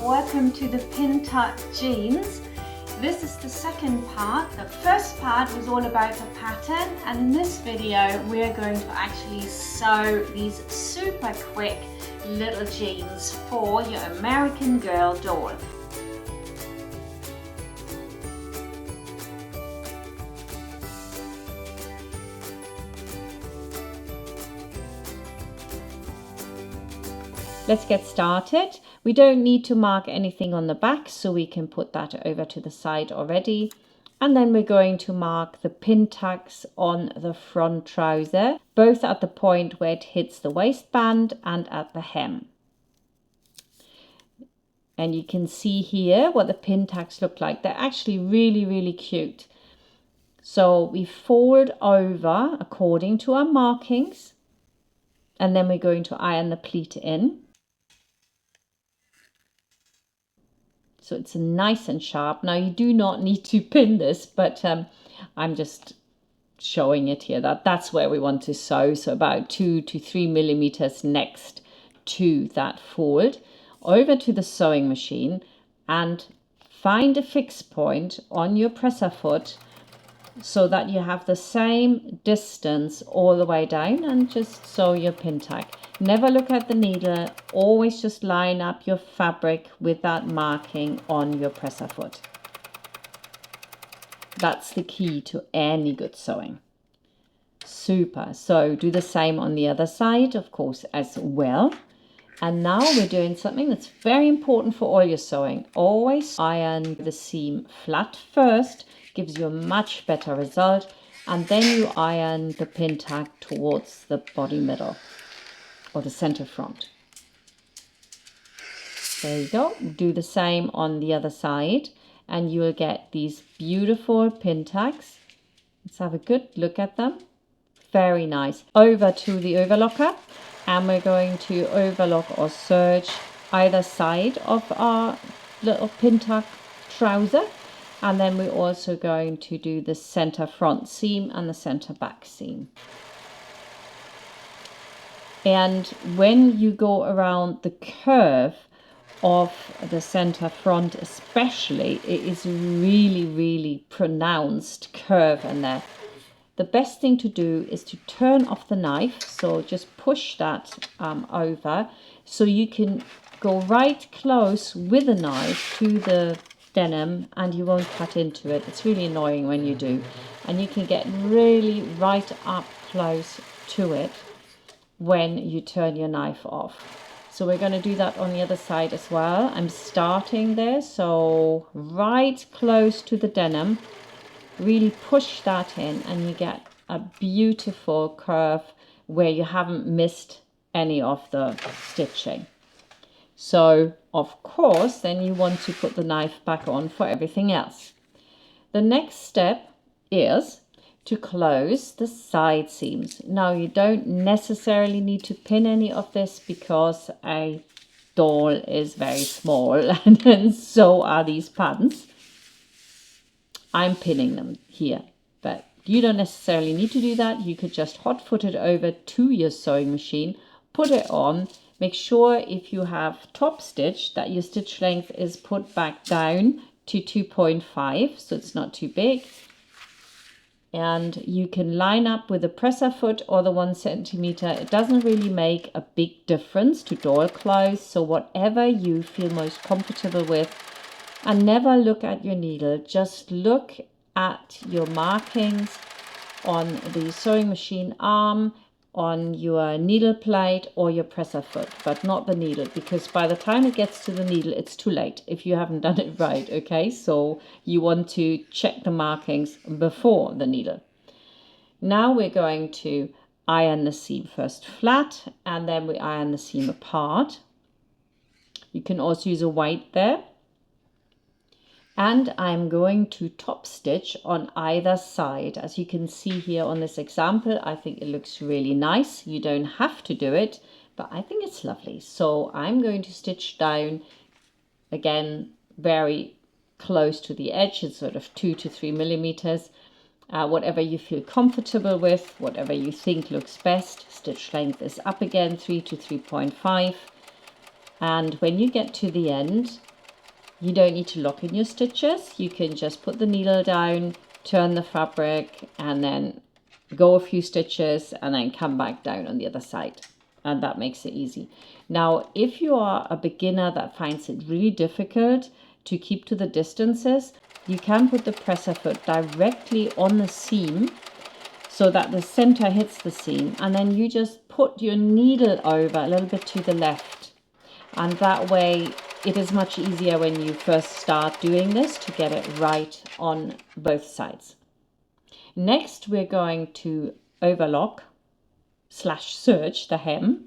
welcome to the pin tuck jeans. This is the second part. The first part was all about the pattern, and in this video we're going to actually sew these super quick little jeans for your American Girl doll. Let's get started. We don't need to mark anything on the back, so we can put that over to the side already. And then we're going to mark the pin tucks on the front trouser, both at the point where it hits the waistband and at the hem. And you can see here what the pin tucks look like. They're actually really cute. So we fold over according to our markings, and then we're going to iron the pleat in. So it's nice and sharp. Now you do not need to pin this, but I'm just showing it here. That's where we want to sew. So about 2 to 3 millimeters next to that fold. Over to the sewing machine and find a fixed point on your presser foot so that you have the same distance all the way down, and just sew your pin tuck. Never look at the needle, always just line up your fabric with that marking on your presser foot. That's the key to any good sewing. Super. So do the same on the other side, of course, as well. And now we're doing something that's very important for all your sewing. Always iron the seam flat first, gives you a much better result. And then you iron the pin tuck towards the body middle or the center front. There you go. Do the same on the other side and you will get these beautiful pin tucks. Let's have a good look at them. Very nice. Over to the overlocker, and we're going to overlock or serge either side of our little pin tuck trouser. And then we're also going to do the center front seam and the center back seam. And when you go around the curve of the center front especially, it is really pronounced curve in there. The best thing to do is to turn off the knife, so just push that over so you can go right close with the knife to the denim and you won't cut into it. It's really annoying when you do, and you can get really right up close to it when you turn your knife off. So we're going to do that on the other side as well. I'm starting there, so right close to the denim, really push that in and you get a beautiful curve where you haven't missed any of the stitching. So of course then you want to put the knife back on for everything else. The next step is to close the side seams. Now you don't necessarily need to pin any of this because a doll is very small and so are these pants. I'm pinning them here, but you don't necessarily need to do that. You could just hot foot it over to your sewing machine, put it on. Make sure if you have top stitch that your stitch length is put back down to 2.5, so it's not too big. And you can line up with the presser foot or the 1 centimeter. It doesn't really make a big difference to doll clothes, so whatever you feel most comfortable with. And never look at your needle, just look at your markings on the sewing machine arm, on your needle plate or your presser foot, but not the needle, because by the time it gets to the needle, it's too late if you haven't done it right, okay? So you want to check the markings before the needle. Now we're going to iron the seam first flat, and then we iron the seam apart. You can also use a white there. And I'm going to top stitch on either side. As you can see here on this example, I think it looks really nice. You don't have to do it, but I think it's lovely. So I'm going to stitch down again, very close to the edge. It's sort of 2 to 3 millimeters. Whatever you feel comfortable with, whatever you think looks best. Stitch length is up again, 3 to 3.5. And when you get to the end, You don't need to lock in your stitches. You can just put the needle down, turn the fabric, and then go a few stitches and then come back down on the other side. And that makes it easy. Now, if you are a beginner that finds it really difficult to keep to the distances, you can put the presser foot directly on the seam so that the center hits the seam, and then you just put your needle over a little bit to the left, and that way it is much easier when you first start doing this to get it right on both sides. Next, we're going to overlock / serge the hem,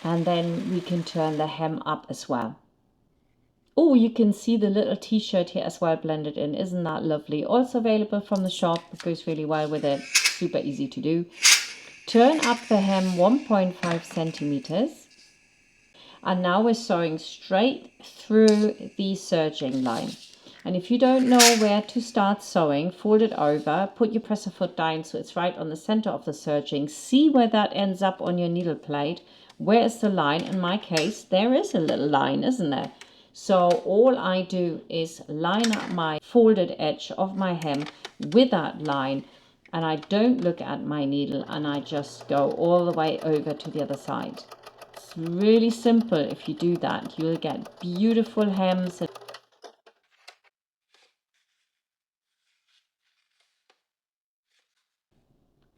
and then we can turn the hem up as well. Oh, you can see the little t-shirt here as well blended in. Isn't that lovely? Also available from the shop. It goes really well with it. Super easy to do. Turn up the hem 1.5 centimeters. And now we're sewing straight through the serging line. And if you don't know where to start sewing, fold it over, put your presser foot down so it's right on the center of the serging. See where that ends up on your needle plate. Where is the line? In my case, there is a little line, isn't there? So all I do is line up my folded edge of my hem with that line, and I don't look at my needle, and I just go all the way over to the other side. It's really simple. If you do that, you'll get beautiful hems.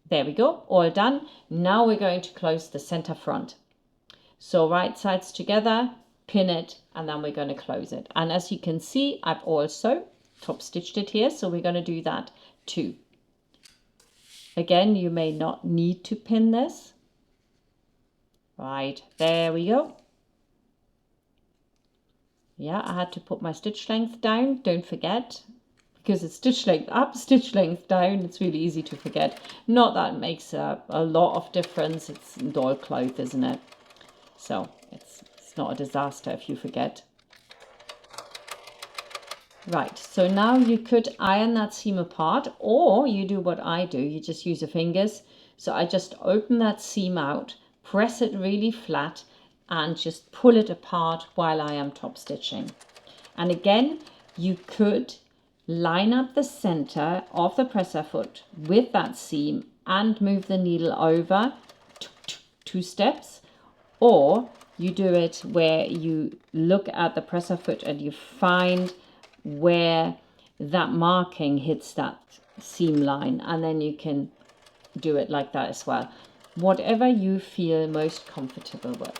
There we go, all done. Now we're going to close the center front. So right sides together, pin it, and then we're going to close it. And as you can see, I've also top stitched it here, so we're going to do that too. Again, you may not need to pin this. Right, there we go. Yeah, I had to put my stitch length down, don't forget, because it's stitch length up, stitch length down. It's really easy to forget. Not that it makes a lot of difference. It's doll cloth, isn't it? So it's not a disaster if you forget. Right, so now you could iron that seam apart, or you do what I do, you just use your fingers. So I just open that seam out, press it really flat, and just pull it apart while I am top stitching. And again, you could line up the center of the presser foot with that seam and move the needle over 2 steps, or you do it where you look at the presser foot and you find where that marking hits that seam line, and then you can do it like that as well. Whatever you feel most comfortable with.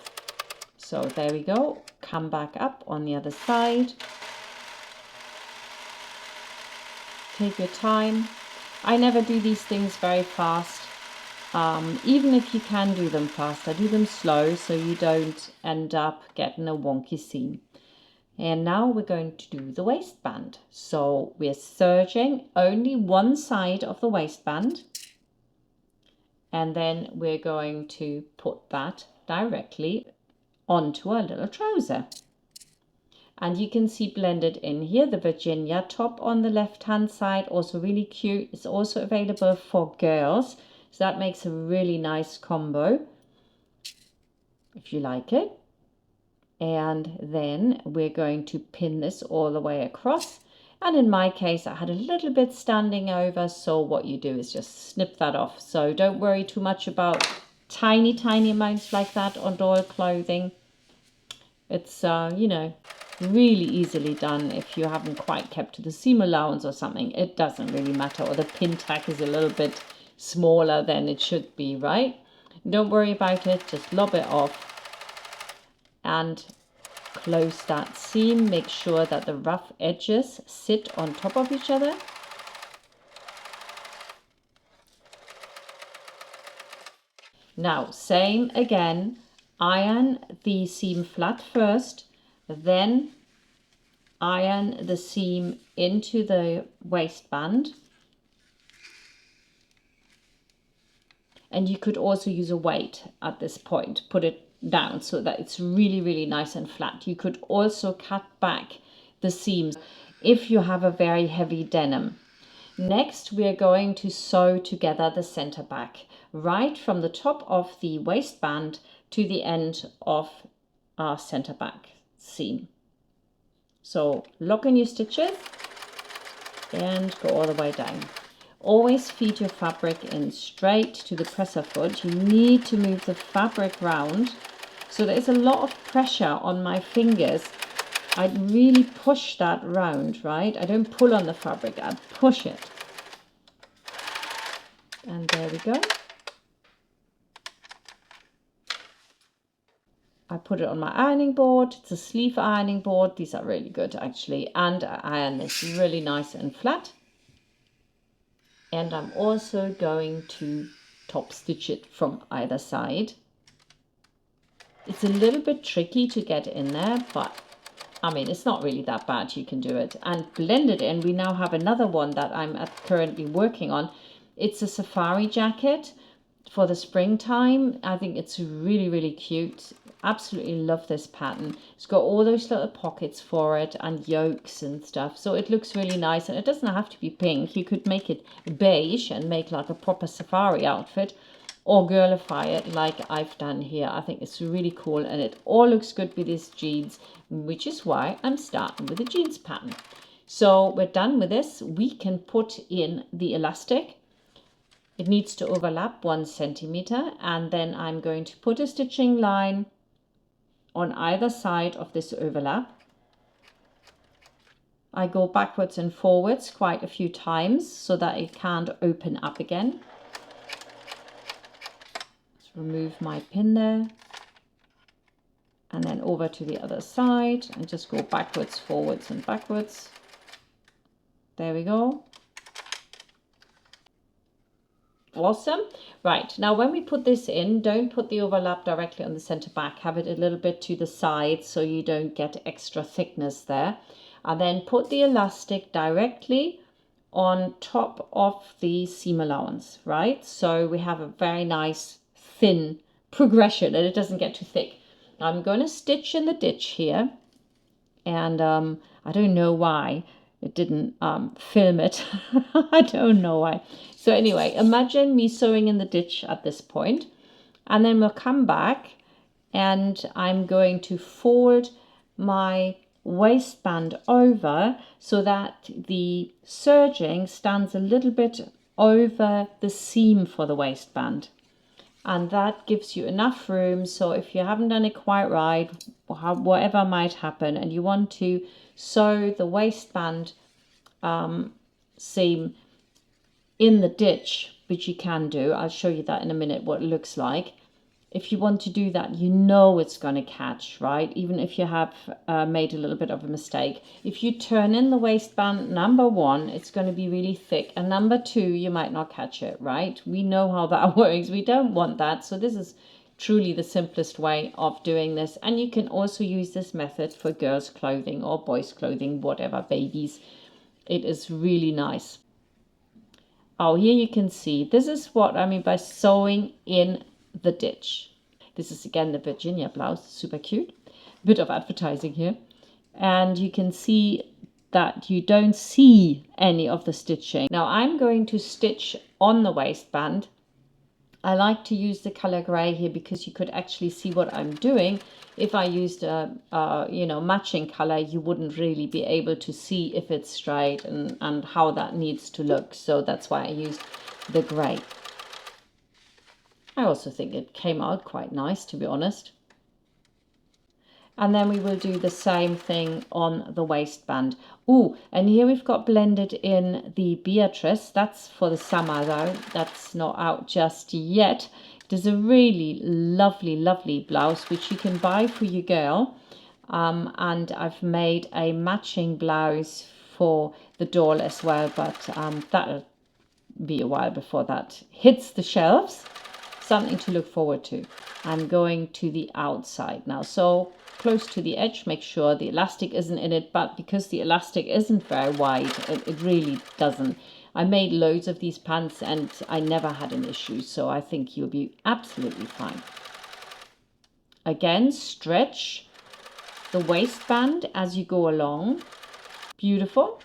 So there we go. Come back up on the other side. Take your time. I never do these things very fast. Even if you can do them fast, I do them slow so you don't end up getting a wonky seam. And now we're going to do the waistband. So we're serging only one side of the waistband, and then we're going to put that directly onto our little trouser. And you can see blended in here the Virginia top on the left hand side, also really cute. It's also available for girls, so that makes a really nice combo if you like it. And then we're going to pin this all the way across. And in my case, I had a little bit standing over, so what you do is just snip that off. So don't worry too much about tiny amounts like that on doll clothing. It's, you know, really easily done. If you haven't quite kept to the seam allowance or something, it doesn't really matter. Or the pin tack is a little bit smaller than it should be, right? Don't worry about it, just lob it off and close that seam. Make sure that the rough edges sit on top of each other. Now, same again, iron the seam flat first, then iron the seam into the waistband. And you could also use a weight at this point, put it down so that it's really nice and flat. You could also cut back the seams if you have a very heavy denim. Next, we are going to sew together the center back. Right from the top of the waistband, to the end of our center back seam. So lock in your stitches and go all the way down. Always feed your fabric in straight to the presser foot. You need to move the fabric round. So there's a lot of pressure on my fingers. I really push that round, right? I don't pull on the fabric, I push it. And there we go. I put it on my ironing board. It's a sleeve ironing board. These are really good actually. And I iron this really nice and flat. And I'm also going to top stitch it from either side. It's a little bit tricky to get in there, but I mean, it's not really that bad. You can do it and blend it in. We now have another one that I'm currently working on. It's a safari jacket for the springtime. I think it's really, really cute. Absolutely love this pattern. It's got all those little pockets for it and yokes and stuff. So it looks really nice, and it doesn't have to be pink. You could make it beige and make like a proper safari outfit, or girlify it like I've done here. I think it's really cool, and it all looks good with these jeans, which is why I'm starting with the jeans pattern. So we're done with this. We can put in the elastic. It needs to overlap 1 centimeter, and then I'm going to put a stitching line on either side of this overlap. I go backwards and forwards quite a few times so that it can't open up again. Let's remove my pin there, and then over to the other side and just go backwards, forwards and backwards. There we go. Awesome. Right, now when we put this in, don't put the overlap directly on the center back. Have it a little bit to the side so you don't get extra thickness there. And then put the elastic directly on top of the seam allowance, right? So we have a very nice thin progression and it doesn't get too thick. I'm going to stitch in the ditch here, and I don't know why it didn't film it. I don't know why. So anyway, imagine me sewing in the ditch at this point, and then we'll come back and I'm going to fold my waistband over so that the serging stands a little bit over the seam for the waistband. And that gives you enough room. So if you haven't done it quite right, whatever might happen, and you want to sew the waistband seam in the ditch, which you can do. I'll show you that in a minute, what it looks like. If you want to do that, you know it's going to catch, right? Even if you have made a little bit of a mistake. If you turn in the waistband, number 1, it's going to be really thick. And number 2, you might not catch it, right? We know how that works. We don't want that. So this is truly the simplest way of doing this. And you can also use this method for girls' clothing or boys' clothing, whatever, babies. It is really nice. Oh, here you can see, this is what I mean by sewing in the ditch. This is again the Virginia blouse, super cute. Bit of advertising here. And you can see that you don't see any of the stitching. Now I'm going to stitch on the waistband. I like to use the color gray here because you could actually see what I'm doing. If I used a matching color, you wouldn't really be able to see if it's straight and how that needs to look. So that's why I used the gray. I also think it came out quite nice, to be honest. And then we will do the same thing on the waistband. Oh, and here we've got blended in the Beatrice. That's for the summer though. That's not out just yet. It is a really lovely, lovely blouse, which you can buy for your girl. And I've made a matching blouse for the doll as well, but that'll be a while before that hits the shelves. Something to look forward to. I'm going to the outside now. So close to the edge, make sure the elastic isn't in it, but because the elastic isn't very wide, it really doesn't. I made loads of these pants and I never had an issue, so I think you'll be absolutely fine. Again, stretch the waistband as you go along. Beautiful.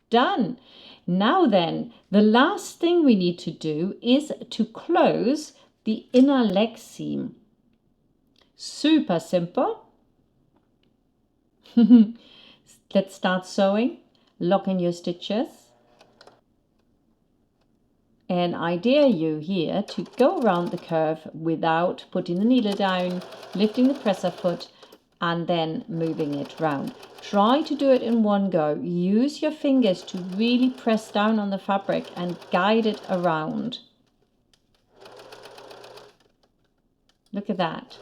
Done. Now then, the last thing we need to do is to close the inner leg seam. Super simple. Let's start sewing. Lock in your stitches. And I dare you here to go around the curve without putting the needle down, lifting the presser foot, and then moving it round. Try to do it in one go. Use your fingers to really press down on the fabric and guide it around. Look at that.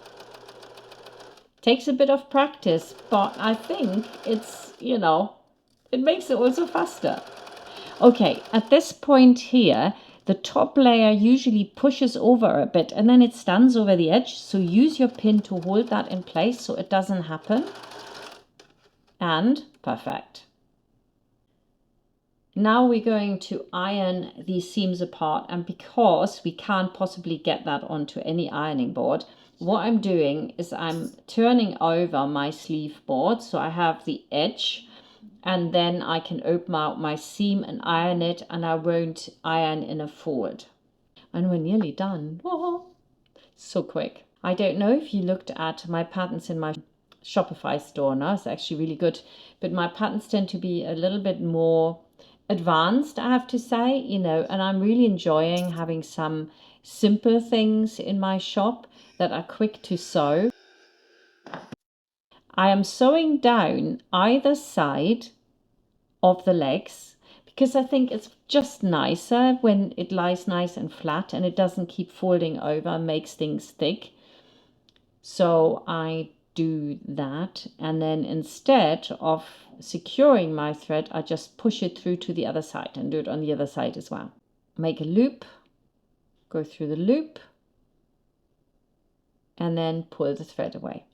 Takes a bit of practice, but I think it's, it makes it also faster. Okay, at this point here, the top layer usually pushes over a bit and then it stands over the edge. So use your pin to hold that in place so it doesn't happen. And perfect. Now we're going to iron these seams apart, and because we can't possibly get that onto any ironing board, what I'm doing is I'm turning over my sleeve board so I have the edge, and then I can open out my seam and iron it, and I won't iron in a fold. And we're nearly done. Whoa, so quick. I don't know if you looked at my patterns in my Shopify store now. It's actually really good, but my patterns tend to be a little bit more advanced, I have to say, and I'm really enjoying having some simple things in my shop that are quick to sew. I am sewing down either side of the legs because I think it's just nicer when it lies nice and flat and it doesn't keep folding over and makes things thick. So I do that, and then instead of securing my thread, I just push it through to the other side and do it on the other side as well. Make a loop, go through the loop, and then pull the thread away.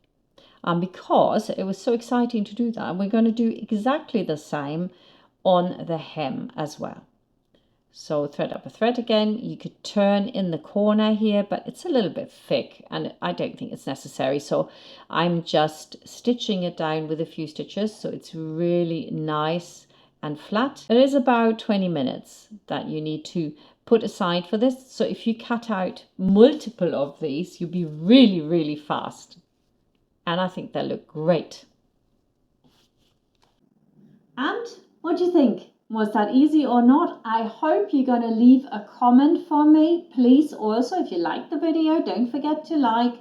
Because it was so exciting to do that, we're going to do exactly the same on the hem as well. So thread up a thread again. You could turn in the corner here, but it's a little bit thick and I don't think it's necessary. So I'm just stitching it down with a few stitches so it's really nice and flat. It is about 20 minutes that you need to put aside for this. So if you cut out multiple of these, you'll be really, really fast. And I think they look great. And what do you think? Was that easy or not? I hope you're going to leave a comment for me. Please also, if you like the video, don't forget to like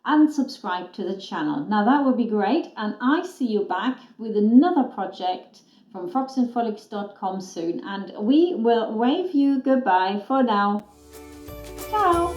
and subscribe to the channel. Now that would be great. And I see you back with another project from frocksandfrolics.com soon. And we will wave you goodbye for now. Ciao.